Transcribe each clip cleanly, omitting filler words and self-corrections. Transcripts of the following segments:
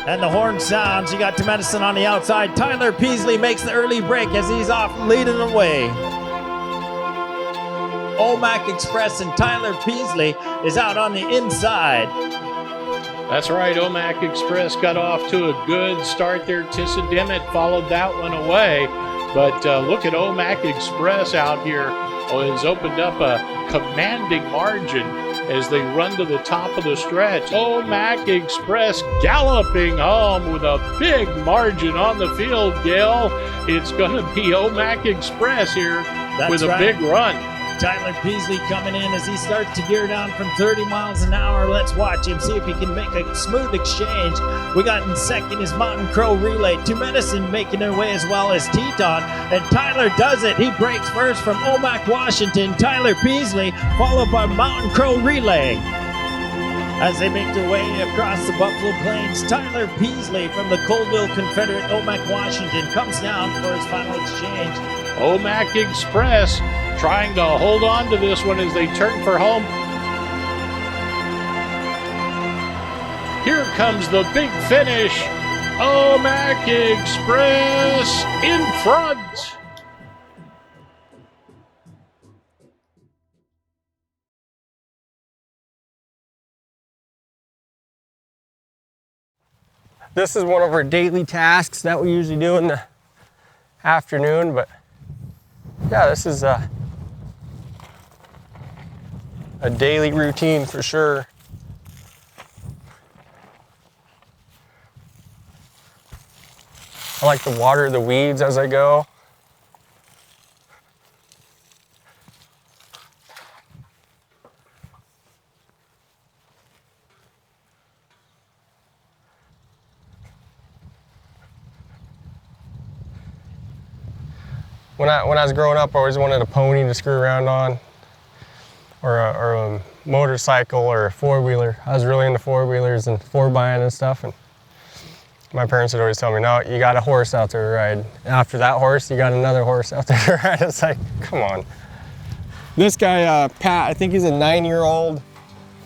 And the horn sounds. You got to Medicine on the outside. Tyler Peasley makes the early break as he's off leading the way. Omak Express and Tyler Peasley is out on the inside. That's right, Omak Express got off to a good start there. Tissa Dimmitt followed that one away. But look at Omak Express out here. Has opened up a commanding margin as they run to the top of the stretch. Omak Express galloping home with a big margin on the field, Gail. It's going to be Omak Express here with a big run. Tyler Peasley coming in as he starts to gear down from 30 miles an hour. Let's watch him, see if he can make a smooth exchange. We got in second is Mountain Crow Relay. To Medicine making their way as well as Teton. And Tyler does it. He breaks first from Omak, Washington. Tyler Peasley, followed by Mountain Crow Relay. As they make their way across the Buffalo Plains, Tyler Peasley from the Colville Confederate, Omak, Washington, comes down for his final exchange. Omak Express trying to hold on to this one as they turn for home. Here comes the big finish. Omak Express in front. This is one of our daily tasks that we usually do in the afternoon, but yeah, this is a daily routine for sure. I like to water the weeds as I go. When I was growing up, I always wanted a pony to screw around on, or a motorcycle or a four-wheeler. I was really into four-wheelers and four-buying and stuff, and my parents would always tell me, no, you got a horse out there to ride. And after that horse, you got another horse out there to ride. It's like, come on. This guy, Pat, I think he's a 9-year-old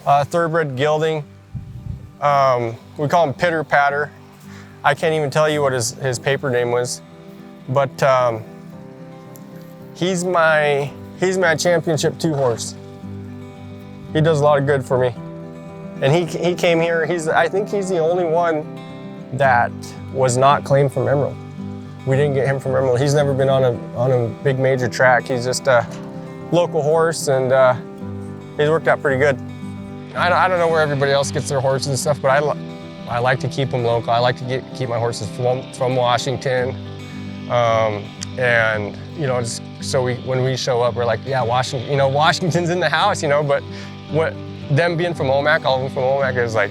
thoroughbred gelding. We call him Pitter Patter. I can't even tell you what his paper name was, but he's my championship 2 horse. He does a lot of good for me. And he came here, I think he's the only one that was not claimed from Emerald. We didn't get him from Emerald. He's never been on a big major track. He's just a local horse, and he's worked out pretty good. I don't know where everybody else gets their horses and stuff, but I like to keep them local. I like to keep my horses from Washington. And just so when we show up, we're like, yeah, Washington, Washington's in the house, but them being from Omak, all of them from Omak, is like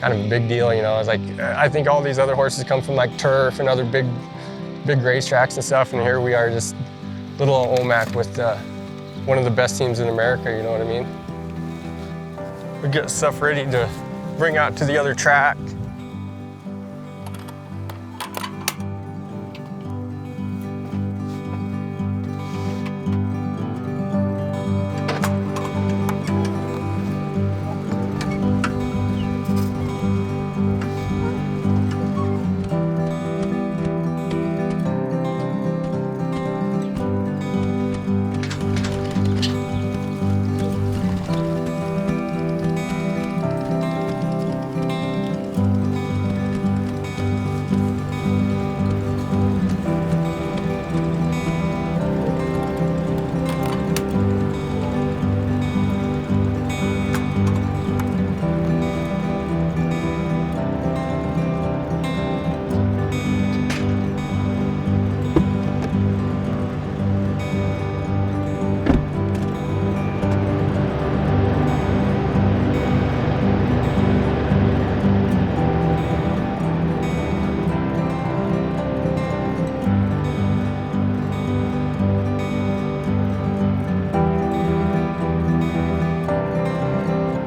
kind of a big deal, It's like, I think all these other horses come from like turf and other big racetracks and stuff, and here we are, just little old Omak with one of the best teams in America, you know what I mean? We get stuff ready to bring out to the other track.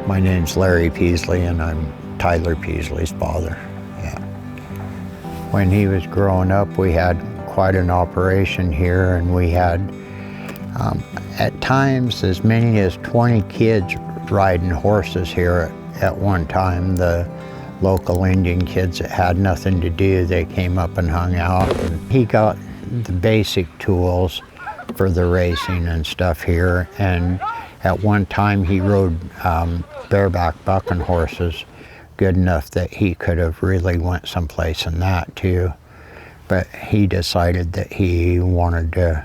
My name's Larry Peasley, and I'm Tyler Peasley's father. Yeah. When he was growing up, we had quite an operation here, and we had, at times, as many as 20 kids riding horses here at one time. The local Indian kids that had nothing to do. They came up and hung out. And he got the basic tools for the racing and stuff here. And at one time he rode bareback bucking horses good enough that he could have really went someplace in that too. But he decided that he wanted to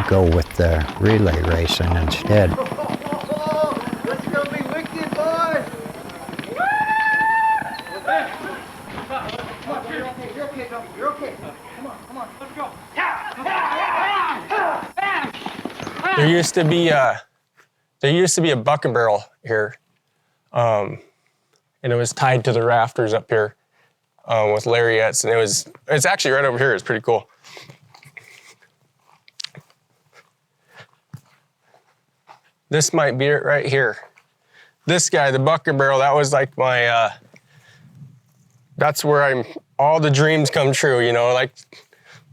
go with the relay racing instead. Let's go be wicked, boys! You're okay, Dumpy. You're okay. Come on. Let's go. There used to be a bucking barrel here, and it was tied to the rafters up here with lariats, and it's actually right over here. It's pretty cool. This might be it right here. This guy, the bucking barrel, that was like my, that's where all the dreams come true, you know, like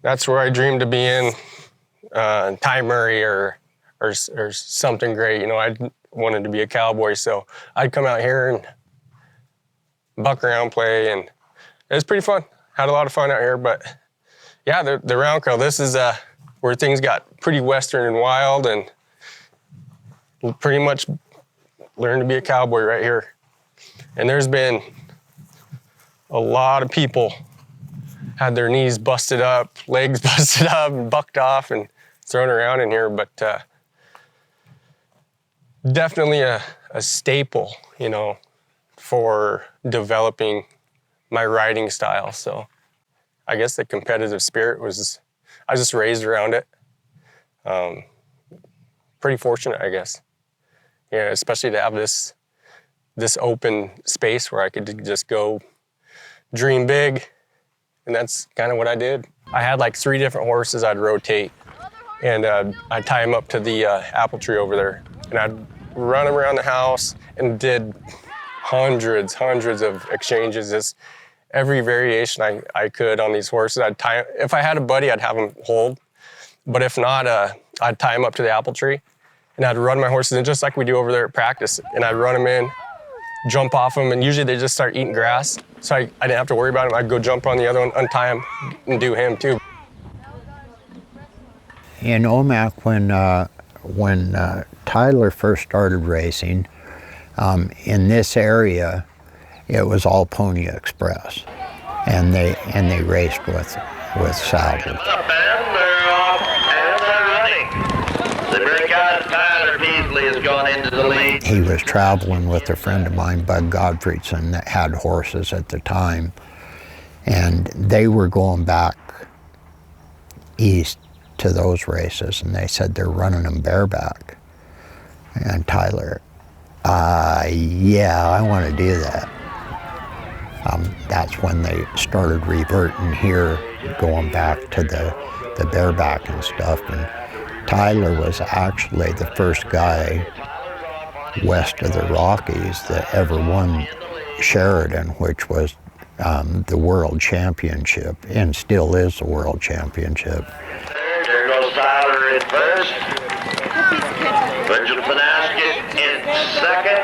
that's where I dreamed of being Ty Murray or something great. You know, I wanted to be a cowboy, so I'd come out here and buck around, play, and it was pretty fun. Had a lot of fun out here, but yeah, the round trail, this is where things got pretty western and wild, and pretty much learned to be a cowboy right here. And there's been a lot of people had their knees busted up, legs busted up, and bucked off and thrown around in here, but definitely a staple, you know, for developing my riding style. So I guess the competitive spirit I was just raised around it. Pretty fortunate, I guess. Yeah, especially to have this open space where I could just go dream big, and that's kind of what I did. I had like 3 different horses I'd rotate, and I'd tie them up to the apple tree over there, and I'd run them around the house and did hundreds of exchanges, just every variation I could on these horses. I'd tie, if I had a buddy, I'd have them hold, but if not, I'd tie them up to the apple tree, and I'd run my horses in just like we do over there at practice, and I'd run them in, jump off them, and usually they just start eating grass, so I didn't have to worry about them. I'd go jump on the other one, untie him, and do him too. In Omak, when Tyler first started racing, in this area, it was all Pony Express, and they raced with saddles. They're off and they're running. The great guy Tyler Peasley has gone into the lead. He was traveling with a friend of mine, Bud Godfreyson, that had horses at the time, and they were going back east to those races, and they said they're running them bareback. And Tyler, yeah, I want to do that. That's when they started reverting here, going back to the bareback and stuff. And Tyler was actually the first guy west of the Rockies that ever won Sheridan, which was the world championship, and still is the world championship. There goes Tyler in first. Virgil Panasket in second.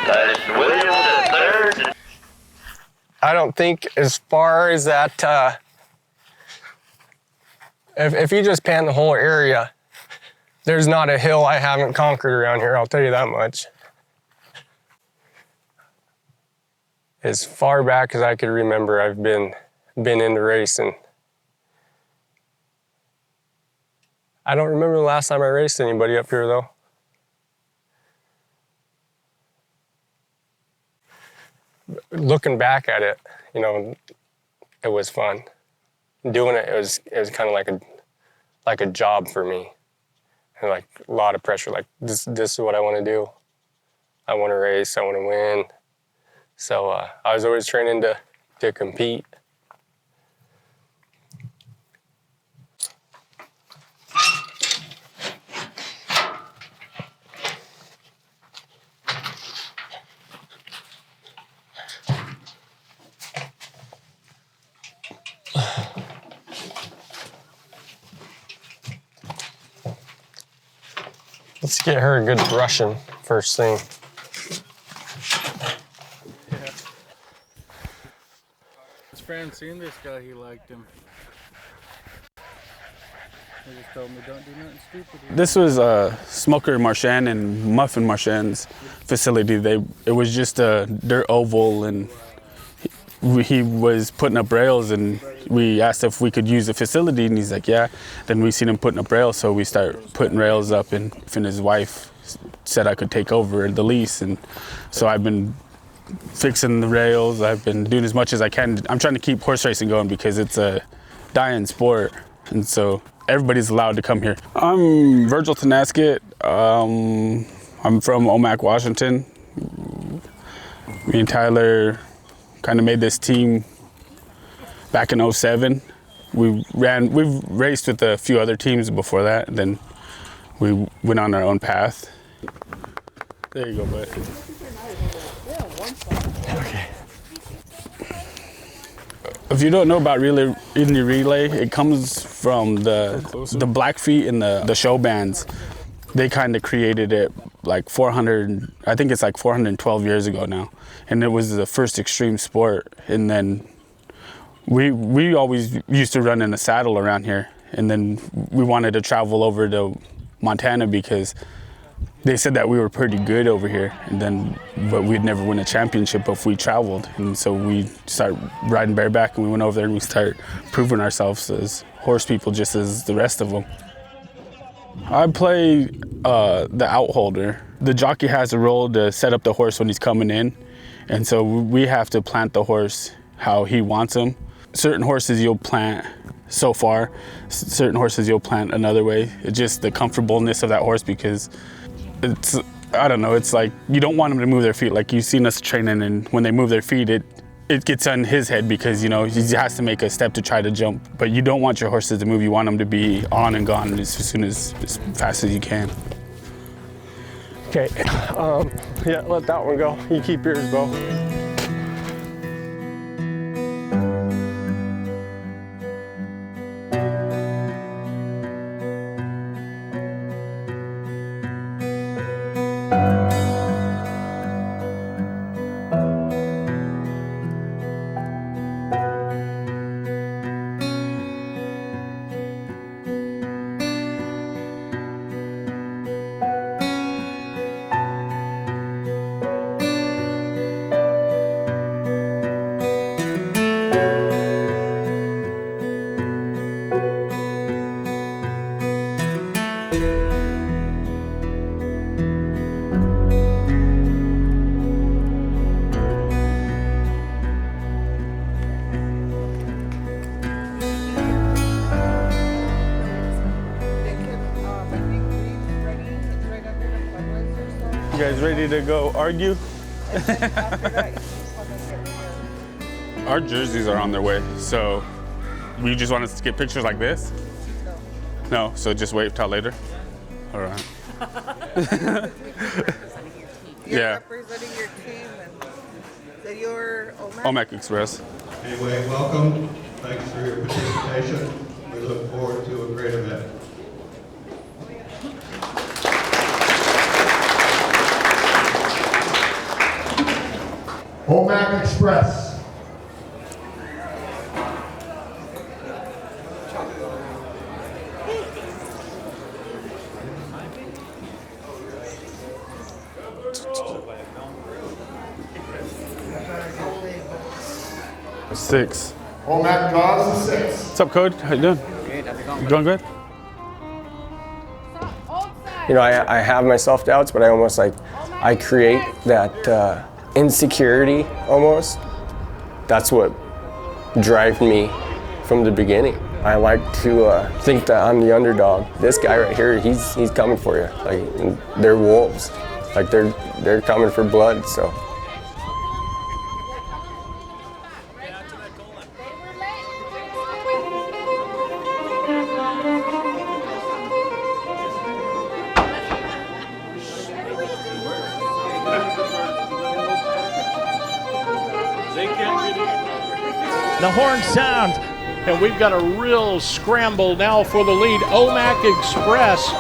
Tyson Williams in third. I don't think as far as that, if you just pan the whole area, there's not a hill I haven't conquered around here, I'll tell you that much. As far back as I could remember, I've been into racing. I don't remember the last time I raced anybody up here though. Looking back at it, you know, it was fun. Doing it, it was kind of like a job for me, and like a lot of pressure. Like this is what I want to do. I want to race. I want to win. So I was always training to compete. Let's get her a good brushing first thing. His friend seen this guy, he liked him. He just told me, don't do nothing stupid. This was Smoker Marchand and Muffin Marchand's facility. It was just a dirt oval, and he was putting up rails, and we asked if we could use the facility, and he's like, yeah. Then we seen him putting up rails, so we started putting rails up, and his wife said I could take over the lease, and so I've been fixing the rails. I've been doing as much as I can. I'm trying to keep horse racing going because it's a dying sport, and so everybody's allowed to come here. I'm Virgil Tenasket. I'm from Omak, Washington. Me and Tyler kind of made this team back in '07. We've raced with a few other teams before that, and then we went on our own path. There you go, bud. Okay. If you don't know about Indy Relay, it comes from the Blackfeet and the show bands. They kind of created it like 412 years ago now. And it was the first extreme sport. And then we always used to run in a saddle around here. And then we wanted to travel over to Montana because they said that we were pretty good over here, but we'd never win a championship if we traveled. And so we started riding bareback, and we went over there and we started proving ourselves as horse people just as the rest of them. I play the outholder. The jockey has a role to set up the horse when he's coming in, and so we have to plant the horse how he wants him. Certain horses you'll plant so far, certain horses you'll plant another way. It's just the comfortableness of that horse, because I don't know, it's like you don't want them to move their feet. Like you've seen us training, and when they move their feet, it gets on his head because, he has to make a step to try to jump. But you don't want your horses to move. You want them to be on and gone as fast as you can. Okay, yeah, let that one go. You keep yours, Bo. You guys ready to go argue? Our jerseys are on their way, so you just want us to get pictures like this? No, so just wait till later? All right. You're representing your team, and so you're Omak? Omak Express. Anyway, welcome. Thanks for your participation. We look forward to a great event. Omak Express. Six. Omak draws a 6. What's up, Code? How you doing? Good. How's it going? You doing good? I have my self-doubts, but I create that insecurity almost. That's what drives me from the beginning. I like to think that I'm the underdog. This guy right here, he's coming for you. Like, they're wolves. Like, they're coming for blood, so. The horn sounds. And we've got a real scramble now for the lead. Omak Express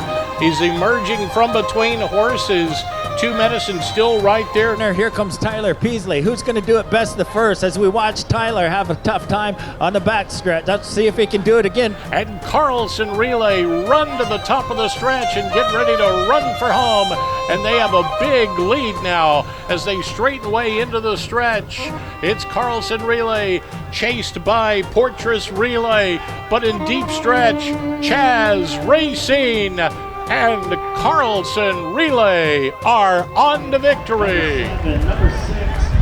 He's emerging from between horses. Two Medicine still right there. Here comes Tyler Peasley. Who's going to do it best the first as we watch Tyler have a tough time on the back stretch. Let's see if he can do it again. And Carlson Relay run to the top of the stretch and get ready to run for home. And they have a big lead now as they straighten away into the stretch. It's Carlson Relay chased by Portress Relay, but in deep stretch, Chaz Racing and Carlson Relay are on to victory. Number 6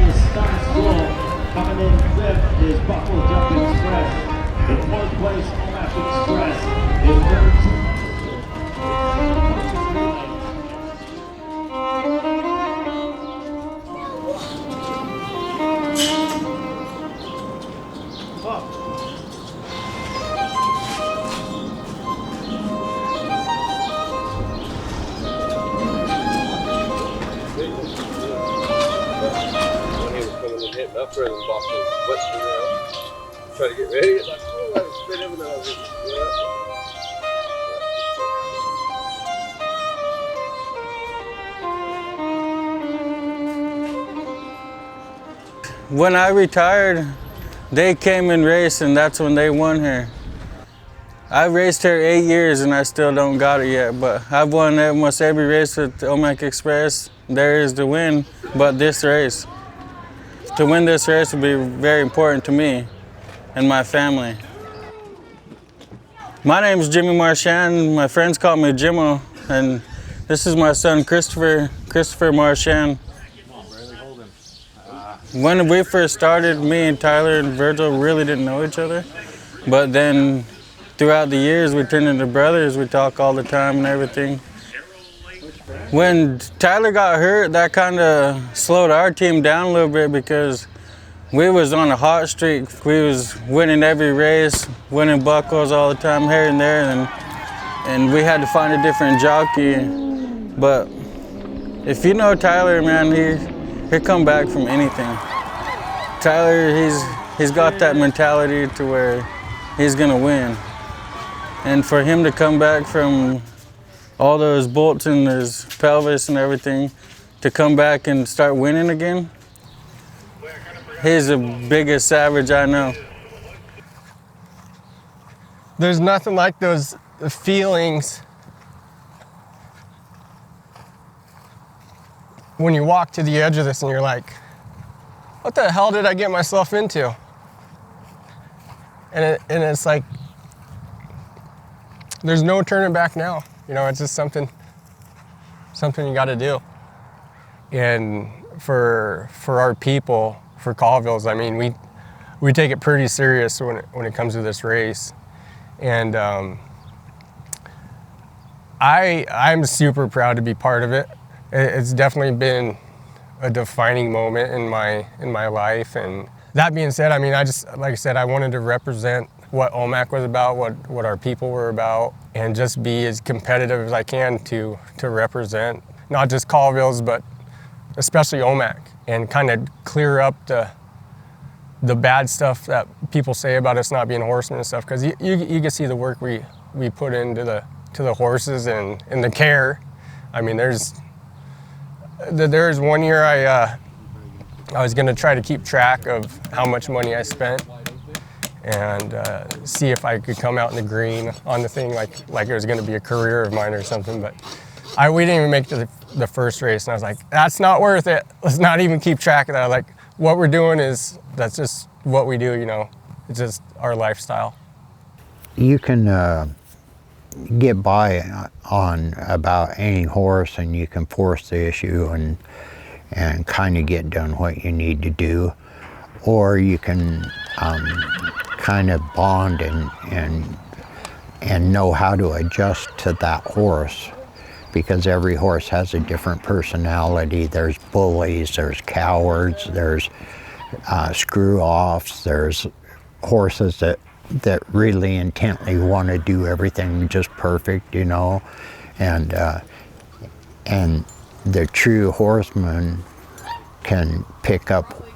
is Star School. Coming in 5th is Buffalo Jumping Express. In 4th place, Omak Express. In 3rd, hitting up further than Boston Western now. Try to get ready. It's like, oh, I was spin everything. I was just, When I retired, they came and raced, and that's when they won here. I raced here 8 years, and I still don't got it yet, but I've won almost every race with Omak Express. There is to win, but this race. To win this race would be very important to me and my family. My name is Jimmy Marchand. My friends call me Jimmo, and this is my son Christopher Marchand. When we first started, me and Tyler and Virgil really didn't know each other, but then throughout the years we turned into brothers. We talk all the time and everything. When Tyler got hurt, that kind of slowed our team down a little bit because we was on a hot streak. We was winning every race, winning buckles all the time here and there, and we had to find a different jockey. But if you know Tyler, man, he'll come back from anything. Tyler, he's got that mentality to where he's gonna win. And for him to come back from all those bolts in his pelvis and everything, to come back and start winning again, he's the biggest savage I know. There's nothing like those feelings when you walk to the edge of this and you're like, what the hell did I get myself into? And it's like, there's no turning back now. You know, it's just something you got to do. And for our people, for Colville's, I mean, we take it pretty serious when it comes to this race. And I'm super proud to be part of it. It's definitely been a defining moment in my life. And that being said, I mean, like I said, I wanted to represent what Omak was about, what our people were about, and just be as competitive as I can to represent not just Colville's, but especially Omak, and kind of clear up the bad stuff that people say about us not being horsemen and stuff. Because you can see the work we put into the horses and the care. I mean, there's one year I was going to try to keep track of how much money I spent and see if I could come out in the green on the thing like it was going to be a career of mine or something. But we didn't even make the first race, and I was like, that's not worth it. Let's not even keep track of that. Like, what we're doing that's just what we do, you know. It's just our lifestyle. You can get by on about any horse, and you can force the issue and kind of get done what you need to do, or you can kind of bond and know how to adjust to that horse, because every horse has a different personality. There's bullies, there's cowards, there's screw-offs, there's horses that really intently want to do everything just perfect, you know, and the true horseman can pick up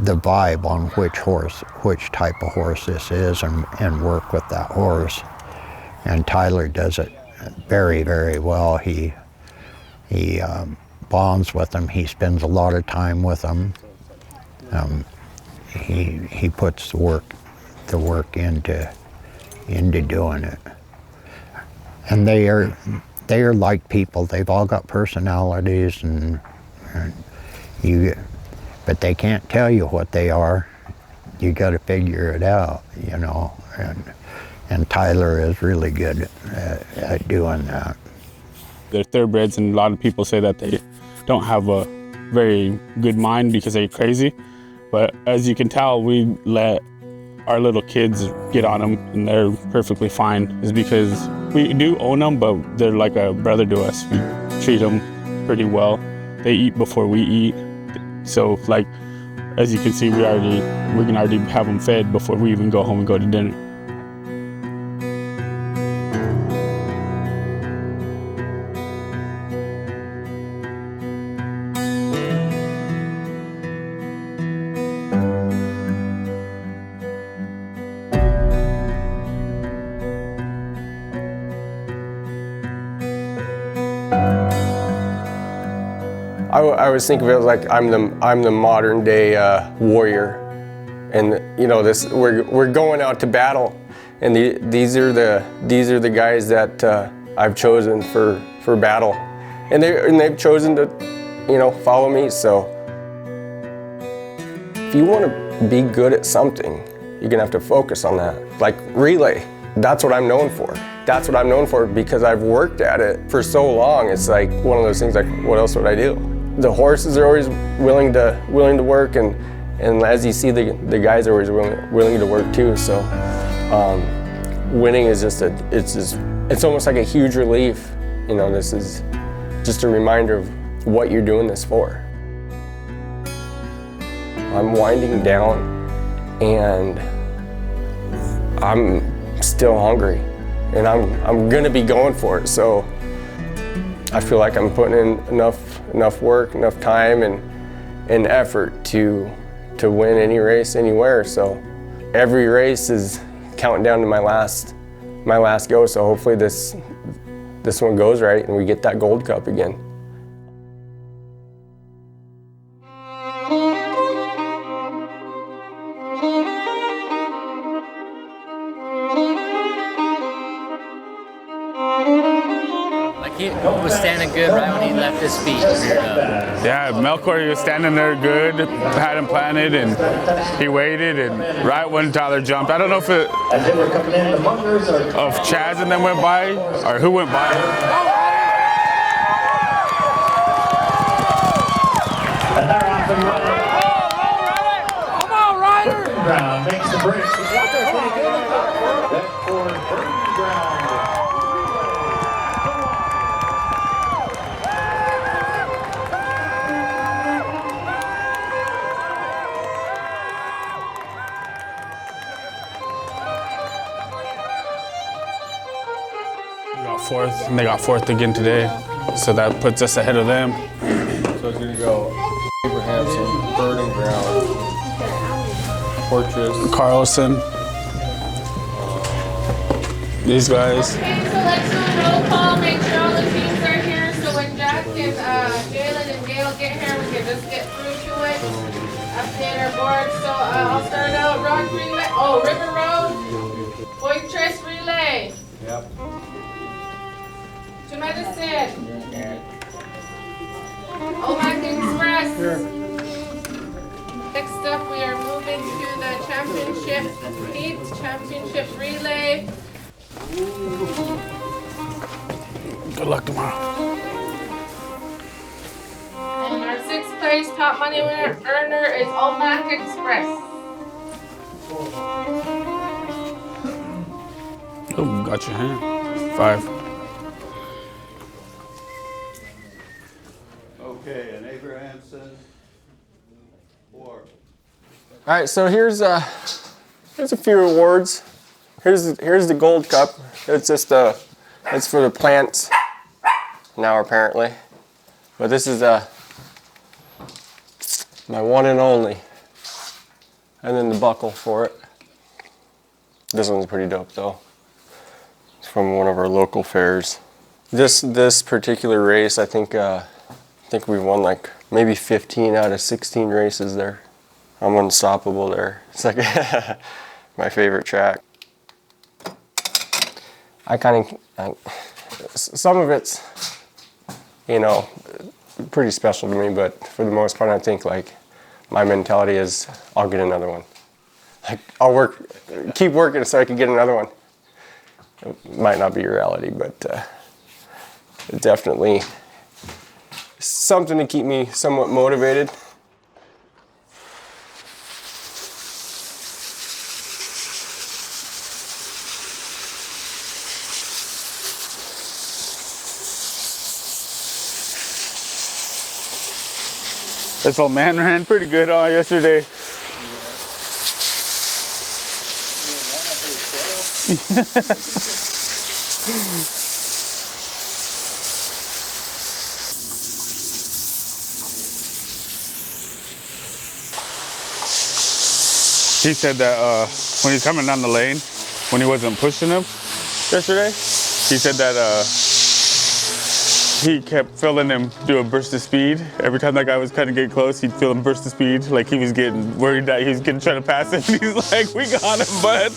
the vibe on which type of horse this is, and work with that horse. And Tyler does it very, very well. He bonds with them. He spends a lot of time with them. He puts the work into doing it. And they are like people. They've all got personalities, but they can't tell you what they are. You got to figure it out, you know. And Tyler is really good at doing that. They're thoroughbreds, and a lot of people say that they don't have a very good mind because they're crazy. But as you can tell, we let our little kids get on them, and they're perfectly fine. It's because we do own them, but they're like a brother to us. We treat them pretty well. They eat before we eat. So, like, as you can see, we can already have them fed before we even go home and go to dinner. I always think of it like I'm the modern day warrior, and you know we're going out to battle, and these are the guys that I've chosen for battle, and they've chosen to follow me. So if you want to be good at something, you're gonna have to focus on that. Like relay, that's what I'm known for. That's what I'm known for because I've worked at it for so long. It's like one of those things like, what else would I do? The horses are always willing to work, and as you see, the guys are always willing to work too. So winning is it's almost like a huge relief. You know, this is just a reminder of what you're doing this for. I'm winding down, and I'm still hungry, and I'm gonna be going for it. So I feel like I'm putting in enough work, enough time and effort to win any race anywhere. So every race is counting down to my last go. So hopefully this one goes right and we get that gold cup again. He was standing good right when he left his feet. Yeah, Melchior, he was standing there good, had him planted, and he waited, and right when Tyler jumped, I don't know if Chaz and them went by, or who went by. And they're off and running. Come on, Ryder! Brown makes the break. That for Burton Brown. Fourth, and they got fourth again today, so that puts us ahead of them. So it's going to go Abrahamson, Burning Ground, Fortress, Carlson, these guys. Okay, so let's do a roll call, make sure all the teams are here, so when Jack and Jalen and Gail get here, we can just get through to it, update our board. So I'll start out Rock Relay, River Road, Fortress Relay. Yep. To Medicine. Omak Express. Next up, we are moving to the championship heat, championship relay. Good luck tomorrow. And our 6th place top money earner is Omak Express. Oh, got your hand. 5. Okay, and Abrahamson, 4. All right, so here's a few awards. Here's the gold cup. It's just it's for the plants now apparently, but this is my one and only. And then the buckle for it. This one's pretty dope though. It's from one of our local fairs. This particular race, I think we won like maybe 15 out of 16 races there. I'm unstoppable there. It's like my favorite track. Some of it's, you know, pretty special to me, but for the most part, I think like my mentality is I'll get another one. Like I'll keep working so I can get another one. It might not be reality, but definitely something to keep me somewhat motivated. This old man ran pretty good yesterday. He said that when he's coming down the lane, when he wasn't pushing him yesterday, he said that he kept feeling him do a burst of speed. Every time that guy was kind of getting close, he'd feel him burst of speed, like he was getting worried that he was going to try to pass him. And he's like, we got him, bud.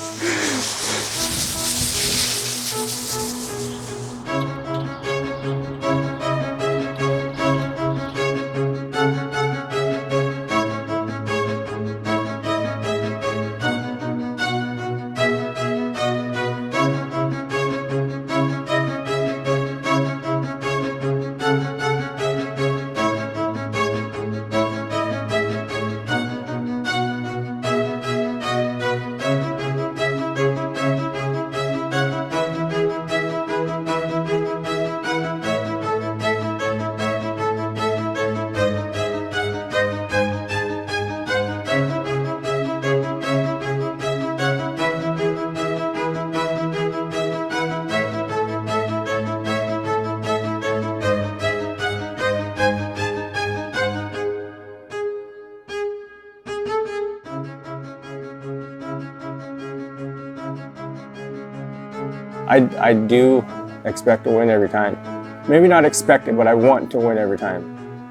I do expect to win every time. Maybe not expect it, but I want to win every time.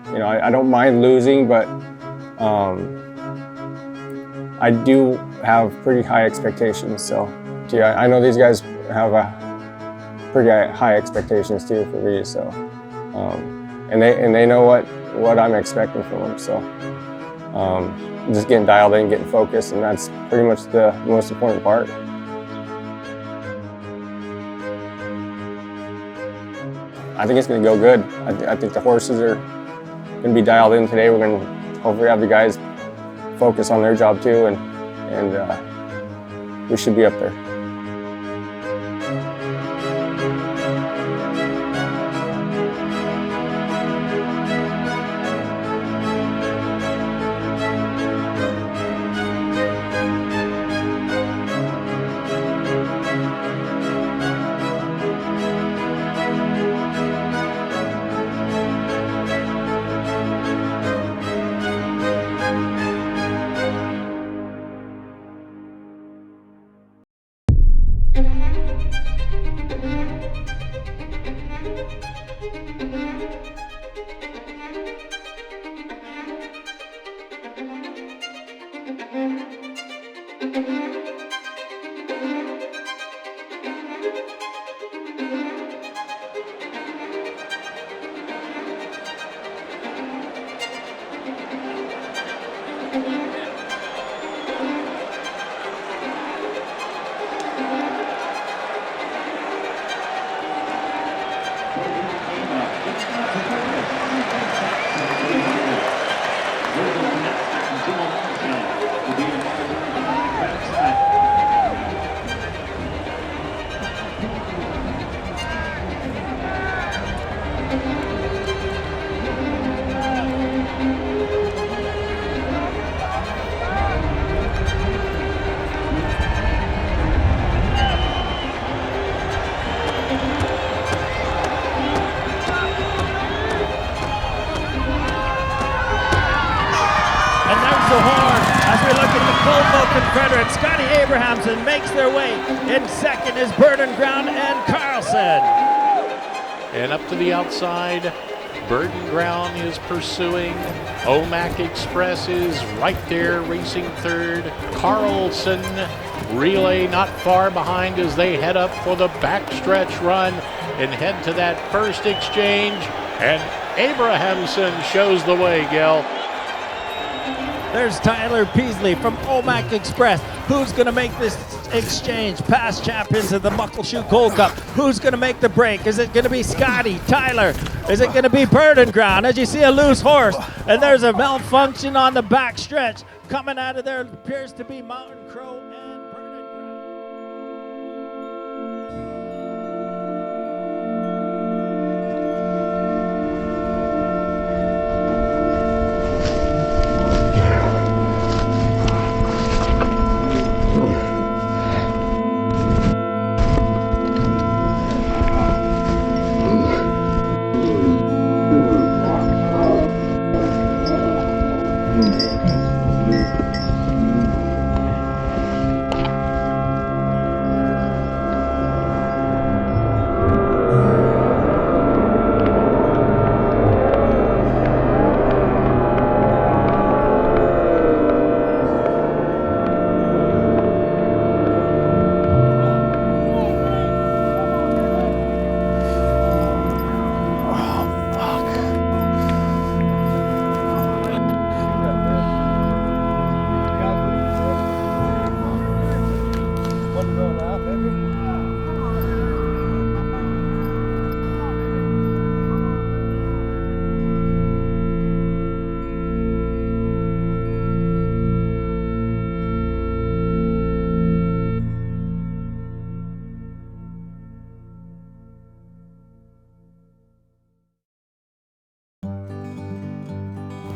You know, I don't mind losing, but I do have pretty high expectations. So, gee, I know these guys have pretty high expectations too for me. So, and they know what I'm expecting from them. So, just getting dialed in, getting focused, and that's pretty much the most important part. I think it's going to go good. I think the horses are going to be dialed in today. We're going to hopefully have the guys focus on their job too, and we should be up there. Confederate. Scotty Abrahamson makes their way. In second is Burden Ground and Carlson. And up to the outside, Burden Ground is pursuing. Omak Express is right there racing third. Carlson Relay not far behind as they head up for the backstretch run and head to that first exchange. And Abrahamson shows the way, Gil. There's Tyler Peasley from Omak Express. Who's going to make this exchange? Past champions of the Muckleshoot Gold Cup. Who's going to make the break? Is it going to be Scotty, Tyler? Is it going to be Burden Ground? As you see a loose horse, and there's a malfunction on the back stretch. Coming out of there appears to be Mountain Crow and Burden Ground.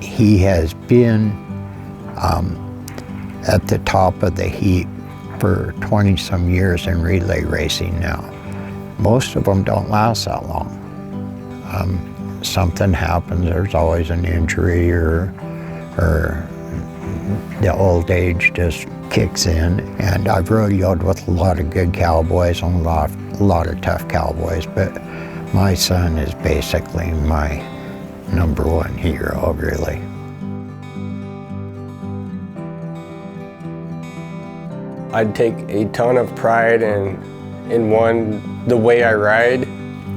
He has been at the top of the heap for 20-some years in relay racing now. Most of them don't last that long. Something happens, there's always an injury or the old age just kicks in. And I've rodeoed with a lot of good cowboys and a lot of tough cowboys, but my son is basically my #1 hero, really. I'd take a ton of pride in the way I ride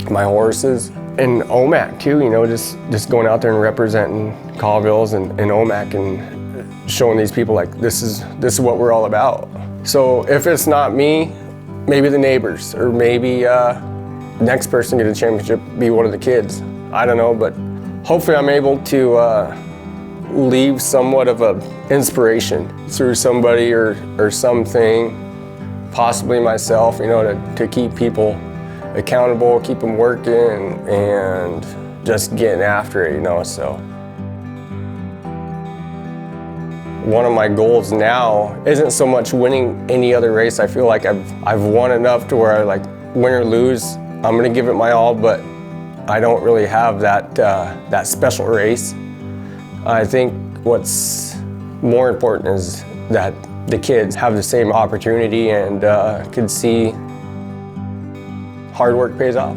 my horses, and Omak too, you know, just going out there and representing Colville's and Omak and showing these people like this is what we're all about. So if it's not me, maybe the neighbors, or maybe next person get a championship, be one of the kids. I don't know, but hopefully I'm able to leave somewhat of an inspiration through somebody or something, possibly myself, you know, to keep people accountable, keep them working and just getting after it, you know. So one of my goals now isn't so much winning any other race. I feel like I've won enough to where I, like, win or lose, I'm gonna give it my all, but I don't really have that special race. I think what's more important is that the kids have the same opportunity and can see hard work pays off.